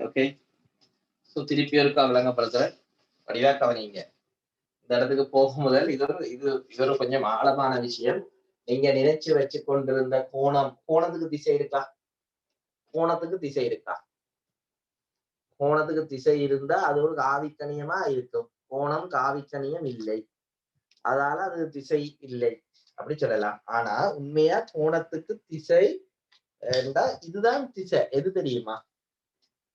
Okay, so திருப்பி ஒருக்கா விளங்கப்படுத்துறேன், வடிவா கவனிங்க. இந்த இடத்துக்கு போகும் முதல் இது ஒரு கொஞ்சம் ஆழமான விஷயம். நீங்க நினைச்சு வச்சு கொண்டிருந்த கோணத்துக்கு திசை இருக்கா? கோணத்துக்கு திசை இருக்கா? கோணத்துக்கு திசை இருந்தா அது ஒரு காவிக்கணியமா இருக்கும். கோணம் காவிக்கணியம் இல்லை, அதால அது திசை இல்லை அப்படி சொல்லலாம். ஆனா உண்மையா கோணத்துக்கு திசை இதுதான் திசை. எது தெரியுமா?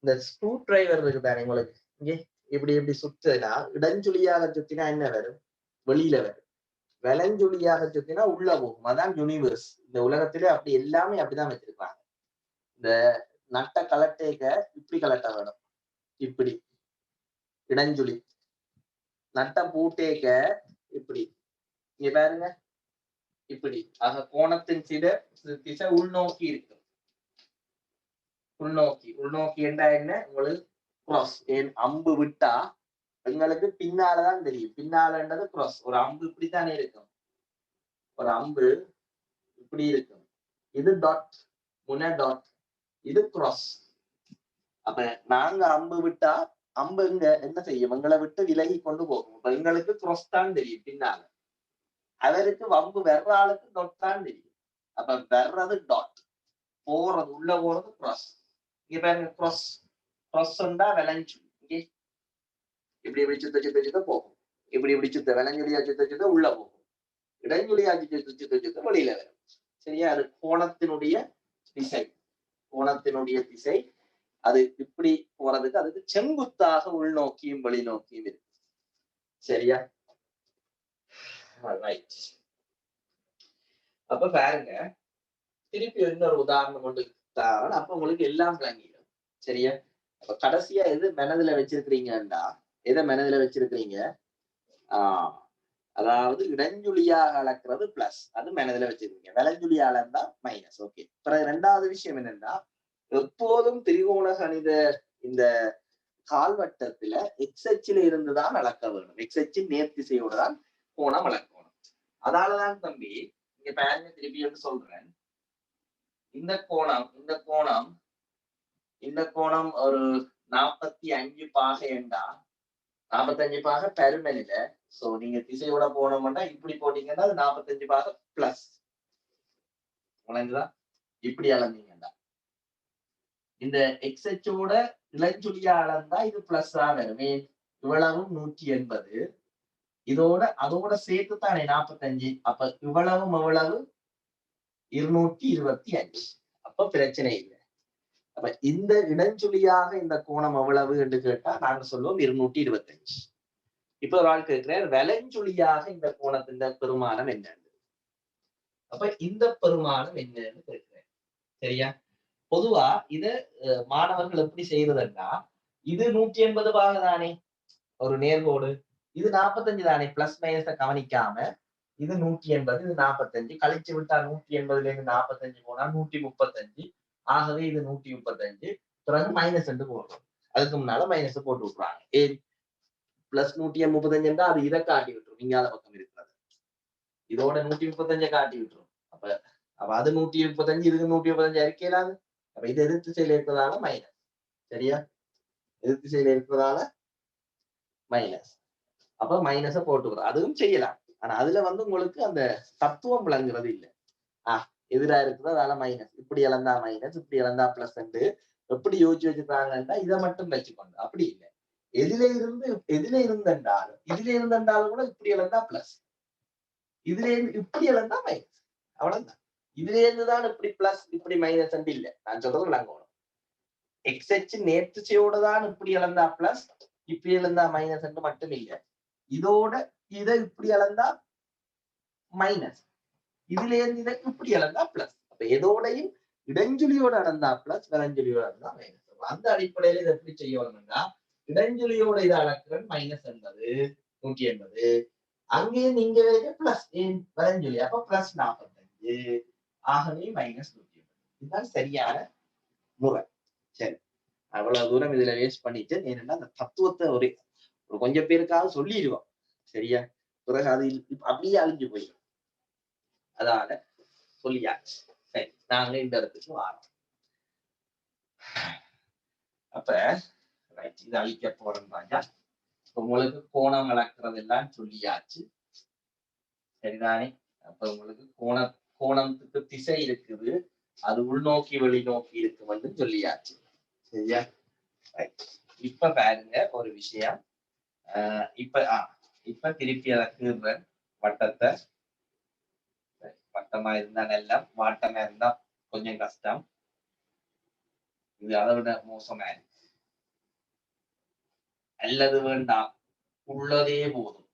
இந்த ஸ்க்ரூ டிரைவர் இருக்கு தானே உங்களுக்கு, இங்கே இப்படி இப்படி சுத்துனா இடஞ்சுழியாக சுத்தினா என்ன வரும்? வெளியில வரும். வலஞ்சுழியாக சுத்தினா உள்ள போகும். அதான் யூனிவர்ஸ். இந்த உலகத்திலே அப்படி எல்லாமே அப்படிதான் வச்சிருக்காங்க. இந்த நட்ட கலட்டேக்க இப்படி கலட்ட வேணும், இப்படி இடஞ்சுழி. நட்டம் பூட்டேக்க இப்படி, இங்க பாருங்க இப்படி. ஆக கோணத்தின் திசை உள்நோக்கி இருக்கு. உள்நோக்கி என்றா என்ன? உங்களுக்கு கிராஸ். ஏன் அம்பு விட்டா எங்களுக்கு பின்னாலதான் தெரியும். பின்னாலன்றது கிராஸ். ஒரு அம்பு இப்படித்தானே இருக்கும். ஒரு அம்பு இப்படி இருக்கும். இது டாட், முன்ன டாட், இது கிராஸ். அப்ப நாங்க அம்பு விட்டா அம்பு இங்க என்ன செய்யும்? எங்களை விட்டு விலகி கொண்டு போகும். அப்ப எங்களுக்கு கிராஸ் தான் தெரியும் பின்னால. அவருக்கு வம்பு வர்ற ஆளுக்கு டாட் தான் தெரியும். அப்ப வர்றது டாட், போறது உள்ள போறது கிராஸ். இங்க பாருங்க, கிராஸ் கிராஸ்ண்டா விளைஞ்சு இங்கே இப்படி இப்படி சுத்த சுத்த சுத்த போகும். இப்படி இப்படி சுத்த விளைஞ்சுலியா சுத்த சுத்த உள்ள போகும். இடைஞ்சுலியா சுத்த சுத்த சுத்த வெளியில வரும். சரியா? அது கோணத்தினுடைய திசை. கோணத்தினுடைய திசை அது இப்படி போறதுக்கு அதுக்கு செங்குத்தாக உள்நோக்கியும் வெளிநோக்கியும் இருக்கு. சரியா? ரைட். அப்ப பாருங்க, திருப்பி இன்னொரு உதாரணம் கொண்டு தாரன். அப்ப உங்களுக்கு எல்லாம் விளங்கிடும். சரியா? அப்ப கடைசியா எது மனதுல வச்சிருக்கிறீங்கடா? எதை மனதுல வச்சிருக்கிறீங்க? அதாவது இடஞ்சுழியாக அளக்கிறது பிளஸ், அது மனதுல வச்சிருக்கீங்க. வலஞ்சுழியா அளந்தா மைனஸ். ஓகே. பிறகு ரெண்டாவது விஷயம் என்னன்னா, எப்போதும் திரிகோண கணித இந்த கால்வட்டத்துல எக்ஸ் அச்சில இருந்துதான் அளக்க வேணும். எக்ஸ் அச்சின் நேர்த்திசையோட தான் கோணம் அளக்கணும். அதாலதான் தம்பி இங்க பாருங்க, திருப்பி என்று சொல்றேன். இந்த கோணம் ஒரு 45 பாகை என்றா 45 பாகை பெருமனில. சோ நீங்க திசையோட போனோம்னா இப்படி போட்டீங்கன்னா அது 45 பாகை பிளஸ். இப்படி அளந்தீங்கன்னா இந்த எக்ஸ் அச்சோட இளஞ்சுழியா அளந்தா இது பிளஸ் தான் வருமே. இவ்வளவும் 180, அதோட சேர்த்து தானே 45. அப்ப இவ்வளவும் எவ்வளவு? 225. அப்ப பிரச்சனை இல்லை. அப்ப இந்த இடஞ்சுழியாக இந்த கோணம் எவ்வளவு என்று கேட்டா நாங்க சொல்லுவோம் 225. இப்ப ஒரு ஆள் கேட்கிறார், வலஞ்சுழியாக இந்த கோணத்தின் பெருமானம் என்னன்னு. அப்ப இந்த பெருமானம் என்னன்னு கேட்கிறேன். சரியா? பொதுவா இத மாணவர்கள் எப்படி செய்யறதுன்னா, இது 180 பாக தானே ஒரு நேர்கோடு, இது 45 தானே, பிளஸ் மைனஸ கவனிக்காம இது 180, இது 45, கழிச்சு விட்டா 180ல இருந்து 45 போனா 135. ஆகவே இது 135. பிறகு மைனஸ் என்று போடுறோம். அதுக்கு முன்னால மைனஸ் போட்டு விட்டுறாங்க. ஏன்? பிளஸ் 135 என்றா அது இதை காட்டி விட்டுரும், இங்கால பக்கம் இருக்கிறது. இதோட 135 காட்டி விட்டுரும். அப்ப அது 135, இதுக்கு 135 அறிக்கையிலாது. அப்ப இது எதிர்த்து திசையில இருக்கிறதால மைனஸ். சரியா? எதிர்த்து திசையில இருக்கிறதால மைனஸ். அப்ப மைனஸ போட்டுக்கிறோம். அதுவும் செய்யலாம். ஆனா அதுல உங்களுக்கு அந்த தத்துவம் விளங்குறது இல்லை. எதிரா இருக்கிறது அதால மைனஸ், இப்படி இழந்தா மைனஸ், இப்படி இழந்தா பிளஸ் எப்படி யோசிச்சு வச்சுக்கிறாங்கன்னா இதை மட்டும் வச்சுக்கொண்டு. அப்படி இல்லை. எதுல இருந்தென்றாலும் கூட இப்படி இழந்தா பிளஸ், இதுல இருந்து இப்படி இழந்தா மைனஸ். அவ்வளவுதான். இதுல இருந்துதான் இப்படி பிளஸ் இப்படி மைனஸ் இல்லை. நான் சொல்றது விளங்கணும். எக்ஸ் எச் நேர்த்திசையோட தான் இப்படி இழந்தா பிளஸ், இப்படி இழந்தா மைனஸ் என்று மட்டும் இல்லை. இதோட இதை இப்படி இழந்தா மைனஸ், இதுல இருந்து இதை இப்படி இழந்தா பிளஸ். அப்ப எதோடையும் இடஞ்சுழியோட அளந்தா பிளஸ், வலஞ்சுழியோட அளந்தா மைனஸ். அந்த அடிப்படையில இதை எப்படி செய்யணும்னா, இடஞ்சுழியோட இதை அளக்குறேன் மைனஸ் என்பது 180, அங்கே நீங்க பிளஸ் வலஞ்சுழி, அப்ப பிளஸ் 45, ஆகவே மைனஸ் 180. இதுதான் சரியான முறை. சரி, அவ்வளவு தூரம் இதுல வேஸ்ட் பண்ணிட்டு ஏன்னா அந்த தத்துவத்தை ஒரு கொஞ்சம் பேருக்காக சொல்லிடுவோம். சரியா? பிறகு அது அப்படியே அழிஞ்சு போயிடும். அதால சொல்லியாச்சு. சரி, நாங்க இந்த இடத்துக்கு வரோம். அப்ப ரைட் இது அழிக்க போறோம் ராஜா. உங்களுக்கு கோணம் அளக்கிறதெல்லாம் சொல்லியாச்சு, சரிதானே? அப்ப உங்களுக்கு கோணத்துக்கு திசை இருக்குது, அது உள்நோக்கி வெளிநோக்கி இருக்கும்னு சொல்லியாச்சு, சரியா? இப்ப பாருங்க ஒரு விஷயம். இப்ப திருப்பி அதை வட்டத்தை, வட்டமா இருந்தா நல்லா, வாட்டமா இருந்தா கொஞ்சம் கஷ்டம். இது அதை விட மோசமா இருக்கு. அல்லது வேண்டாம், உள்ளதே போதும்,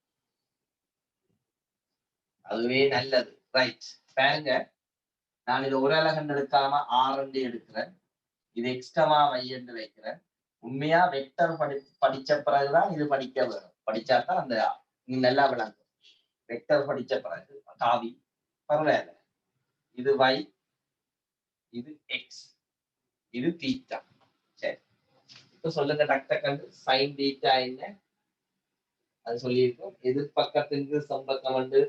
அதுவே நல்லது. ரைட், பாருங்க, நான் இதை ஒரு அலகன் எடுக்காம 6 எடுக்கிறேன், இது எக்ஸ்ட்ரா y என்று வைக்கிறேன். உண்மையா வெக்டர் படிச்ச பிறகுதான் இது படிக்க வேணும், படிச்சாதான் அந்த நல்லா விளங்கும். வெக்டர் படிச்ச பிறகு காவி பரவாயில்ல, இது y, இது x, இது தீட்டா. சரி, இப்ப சொல்லுங்க டாக்டர், சைன் தீட்டா என்ன? அது சொல்லியிருக்கோம். எதிர்பக்கத்துக்கு சம்பக்கம் வந்து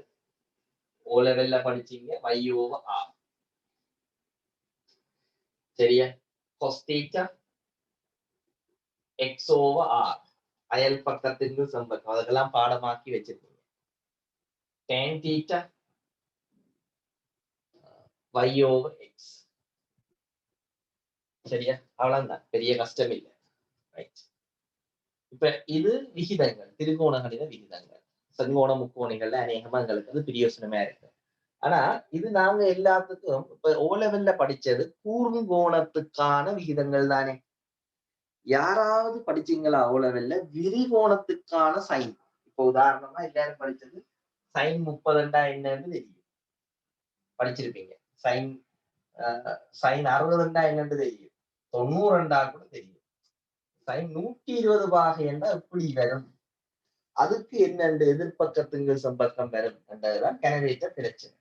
O லெவல்ல படிச்சீங்க, y/r. சரியா? cos தீட்டா x/r, அயல் பக்கத்துக்கு சம்பக்கம், அதெல்லாம் பாடமாக்கி வச்சிருக்கீங்க. tan theta y/x. சரியா? அவ்வளவுதான், பெரிய கஷ்டம் இல்லை. ரைட், இப்ப இது விகிதங்கள், திரிகோண கணித விகிதங்கள். செங்கோண முக்கோணிகள்ல அநேகமா எங்களுக்கு அது பிரியோசனமா இருக்கு. ஆனா இது நாங்க எல்லாத்துக்கும் இப்ப O லெவல்ல படிச்சது கூர்ங்கோணத்துக்கான விகிதங்கள் தானே. யாராவது படிச்சீங்களா O லெவல்ல விரிகோணத்துக்கான சைன்? இப்ப உதாரணமா எல்லாரும் படிச்சது சைன் 30 என்னன்னு தெரியும், படிச்சிருப்பீங்க. சைன் 60 என்னன்னு தெரியும், 90 கூட தெரியும். சைன் 120 பாகை என்றா எப்படி வரும், அதுக்கு என்னென்று எதிர்பக்கத்துங்கள் சம்பக்கம் வரும் என்றதுதான் கனவேற்ற பிரச்சனை.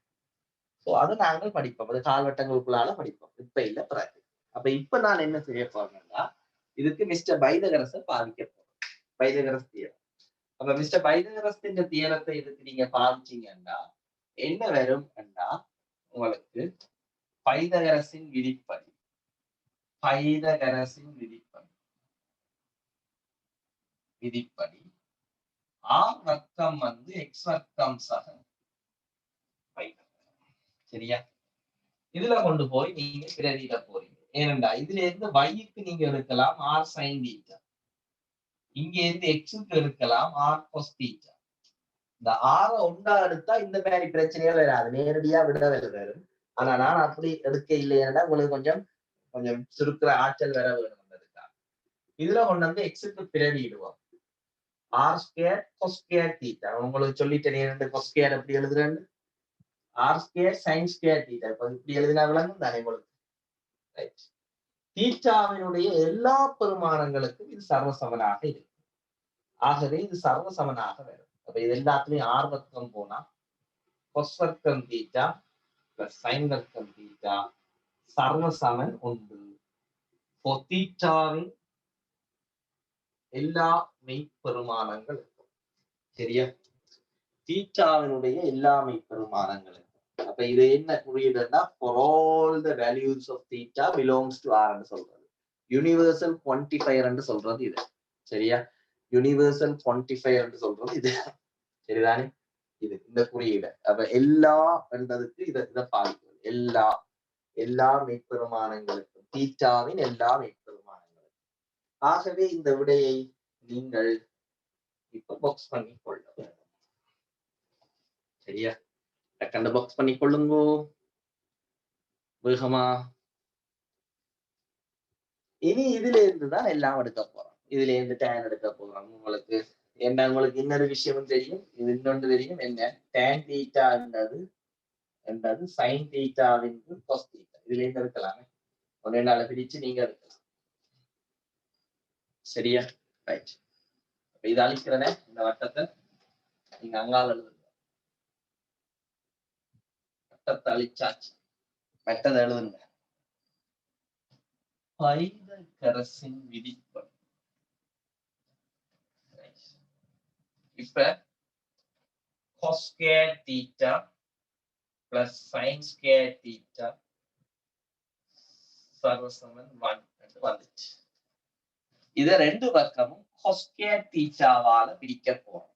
அது நாங்கள் படிப்போம், அது கால்வட்டங்களுக்குள்ளால படிப்போம், இப்ப இல்ல பிறகு. அப்ப இப்ப நான் என்ன செய்ய போறேன்னா, இதுக்கு மிஸ்டர் பைதகரஸை பாதிக்க போறேன், பைதகரஸ் தியரம். அப்ப மிஸ்டர் பைதகரஸின் தியரத்தை இதுக்கு நீங்க பாதிச்சீங்கன்னா என்ன வரும் என்றா, உங்களுக்கு பைதகரஸின் விதிப்படி, விதிப்படி ஆர் வர்க்கம் வந்து எக்ஸ் வர்க்கம் சக சரியா? இதுல கொண்டு போய் நீங்க பிரதியிட போறீங்க. ஏனென்றா இதுல இருந்து y-க்கு நீங்க எடுக்கலாம் ஆர் சைன் தீட்டா, இங்க இருந்து x-க்கு எடுக்கலாம் ஆர் cos தீட்டா. இந்த ஆற ஒன்றா எடுத்தா இந்த மாதிரி பிரச்சனைகள் வராது, நேரடியா விட வரும். ஆனா நான் அப்படி எடுக்க இல்லையா, உங்களுக்கு கொஞ்சம் கொஞ்சம் சுருக்கிற ஆற்றல் வர வேணும். இதுல கொண்டு வந்து x-க்கு பிரதியிடுவோம், R square cos square theta. உங்களுக்கு சொல்லிட்டேன் cos ஸ்கொயர் எப்படி எழுதுறேன்னு, R square sine square theta. இப்ப இப்படி எழுதினா விளங்கும் தானே உங்களுக்கு. ரைட், தீட்டாவினுடைய எல்லா பெருமானங்களுக்கும் இது சர்வசமனாக இருக்கு. ஆகவே இது சர்வசமனாக வரும். அப்ப இது எல்லாத்துலயும் ஆர் வர்க்கம் போனா cos வர்க்கம் தீட்டா பிளஸ் சைன் வர்க்கம் தீட்டா சர்வசமன் ஒன்று. தீட்டாவின் எல்லா மெய்ப்பெருமானங்களுக்கும், சரியா? தீட்டாவினுடைய எல்லா மெய்ப்பெருமானங்களுக்கும். அப்ப இது என்ன குறியீடுன்னா, for all the values of theta belongs to R ன்னு சொல்றது, யூனிவர்சல் குவான்டிஃபையர் என்று சொல்றது இது, சரியா? யூனிவர்சல் குவான்டிஃபையர் என்று சொல்றது இது, சரிதானே? இது இந்த குறியீடு. அப்ப எல்லா என்றதுக்கு இதை பாதிக்கும், எல்லா மெய்ப்பெருமானங்களுக்கும், தீட்டாவின் எல்லா மெய்ப்பெருமானங்களுக்கும். ஆகவே இந்த விடையை நீங்கள் இப்ப பாக்ஸ் பண்ணி கொள்ள வேண்டும், சரியா? டக்கண்ட பாக்ஸ் பண்ணி கொள்ளுங்கோ வேகமா. இனி இதுல இருந்துதான் எல்லாம் எடுக்க போறோம், இதுல இருந்து டேன் எடுக்க போறோம். உங்களுக்கு என்ன, உங்களுக்கு இன்னொரு விஷயமும் தெரியும், இது இன்னொன்று தெரியும். என்ன டேன் தீட்டா என்றது சைன் தீட்டாவின் காஸ் தீட்டா. இதுல இருந்து எடுக்கலாமே, ஒன்னே நாள பிரிச்சு நீங்க எடுக்கலாம், சரியா? ரைட், இது அழிக்கிறனே இந்த வட்டத்தை நீங்க அங்கால எழுதுங்க, வட்டத்தை அழிச்சாச்சு, மெட்டதை எழுதுங்க. பைதகரஸின் விதிப்படி இப்ப cos square theta plus sin square theta சர்வசமன் 1 என்று வந்துச்சு. இத ரெண்டு பக்கமும் கொஸ்கேர் தீட்டாவால பிரிக்க போறோம்.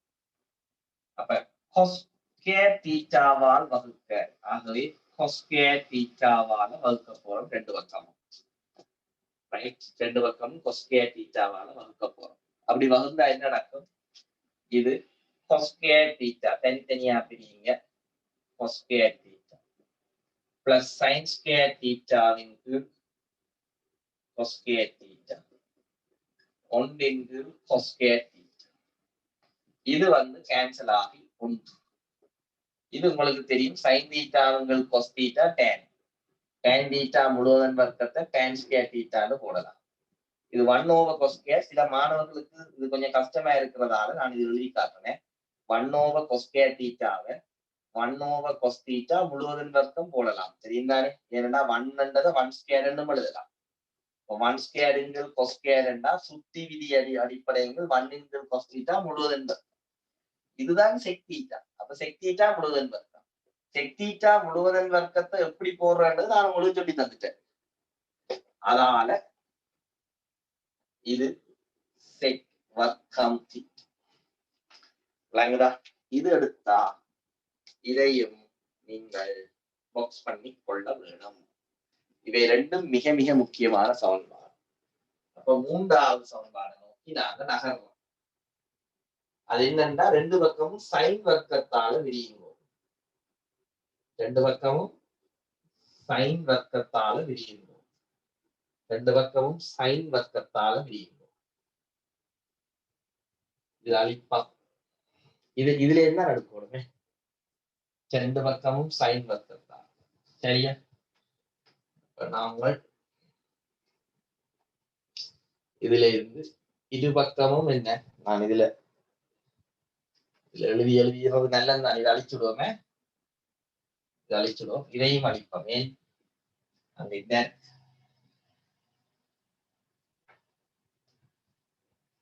அப்ப கொஸ்கேர் தீட்டாவால் வகுக்க, ஆகவே கொஸ்கேர் தீட்டாவால வகுக்க போறோம் ரெண்டு பக்கமும். ரைட், ரெண்டு பக்கமும் கொஸ்கேர் தீட்டாவால வகுக்க போறோம். அப்படி வகுந்தா என்ன நடக்கும்? இது கொஸ்கேர் தீட்டா தனித்தனியா பிரிங்க, கொஸ்கேர் தீட்டா பிளஸ் சைன் ஸ்கேர் தீட்டாவின் கீழ் கொஸ்கேர் தீட்டா ஒன்றின் கீழ் கொஸ்கேர் தீட்டா. இது கேன்சல் ஆகி ஒன்று. இது உங்களுக்கு தெரியும், சைன் தீட்டாவுங்கள் cos theta tan, tan theta முழுவதன் வர்க்கத்தை டேன் ஸ்கேர் தீட்டான்னு போடலாம். இது 1/cos ஸ்கொயர். சில மாணவர்களுக்கு இது கொஞ்சம் கஷ்டமா இருக்கிறதால நான் இது எழுதி காட்டுறேன். 1/cos ஸ்கொயர் தீட்டாவை 1/cos தீட்டா முழுவதன் வர்க்கம் போடலாம், தெரியுந்தானே? ஏன்னா 1 1 ஸ்கொயர்னு எழுதலாம். 1 ஸ்கொயர் cos ஸ்கொயர்ண்டா சுத்தி விதி அடிப்படையில் 1 cos தீட்டா முழுவதன் வர்க்கம். இதுதான் செக் தீட்டா. அப்ப செக் தீட்டா முழுவதன் வர்க்கம். செக் தீட்டா முழுவதன் வர்க்கத்தை எப்படி போடுறேன்றது நான் உங்களுக்கு சொல்லி தந்துட்டேன். அதனால இது செக் வர்க்கம் தீட்டா. விளங்குதா? இது எடுத்தா இதையும் நீங்கள் பாக்ஸ் பண்ணி கொள்ள வேணும். இவை ரெண்டும் மிக மிக முக்கியமான சமன்பாடு. அப்ப மூன்றாவது சமன்பாடு நோக்கி நாங்க நகர்றோம். அது என்னன்னா, ரெண்டு பக்கமும் சைன் வர்க்கத்தால விரியுவோம். ரெண்டு பக்கமும் சைன் வர்க்கத்தால விரியுவோம். ரெண்டு பக்கமும் சைன் வர்க்கத்தால விரியுவோம். இது அழிப்பா. இதுல என்ன நடக்கணுமே? ரெண்டு பக்கமும் சைன் வர்க்கத்தால். சரியா? நாங்கள் இதுல இருந்து இரு பக்கமும் என்ன, நான் இதுல எழுதியது நல்லது தான். இதை அழிச்சுடுவோமே, இதை அழிச்சுடுவோம், இதையும் அழிப்போம். ஏன் அந்த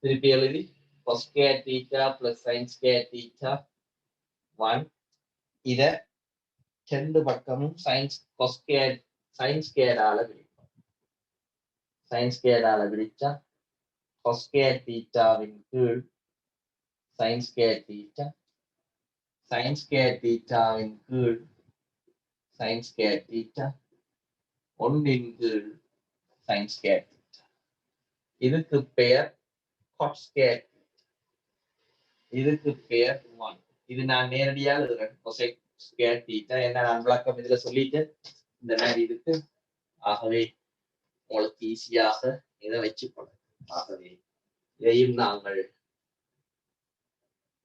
திருப்பி எழுதி cos square theta plus sin square theta 1. இத ரெண்டு பக்கமும் cos square sin square ஆல பிரிப்போம். sin square ஆல பிரிச்சா cos square thetaவின் கீழ் sin square theta, sin square thetaவின் கீழ் sin square theta ஒன்றின் கீழ் sin square theta. இதுக்கு பெயர் cot square. இதுக்கு பெயர் 1. இது நான் நேரடியாக எழுதுறேன், cosec square theta. என்ன நான் விளக்கம் இதுல சொல்லிட்டு இந்த மாதிரி இருக்கு. ஆகவே உங்களுக்கு ஈஸியாக இதை வச்சுக்கொள்ளும். ஆகவே இதையும் நாங்கள்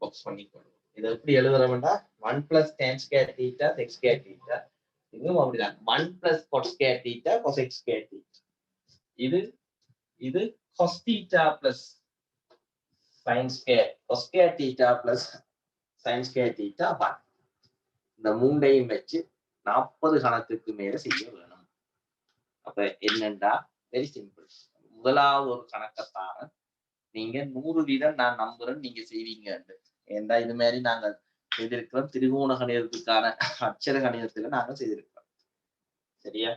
பாக்ஸ் பண்ணிக்கொள்ளும். இதை எப்படி எழுதுறோம்னா 1 plus tan square theta sec square theta. இதுவும் அப்படிதான், 1 plus cot square theta cosec square theta. இது cos theta plus sin square, cos square theta plus sin square theta 1. இந்த மூண்டையும் வச்சு 40 கணக்குக்கு மேல செய்ய வேணும். அப்ப என்னண்டா, வெரி சிம்பிள். முதலாவது ஒரு கணக்கத்தான நீங்க 100% நான் நம்புறேன் நீங்க செய்வீங்க. ஏண்டா இது மாதிரி நாங்க செய்திருக்கிறோம். திரிகோண கணிதத்துக்கான அட்சர கணிதத்துல நாங்க செய்திருக்கிறோம். சரியா?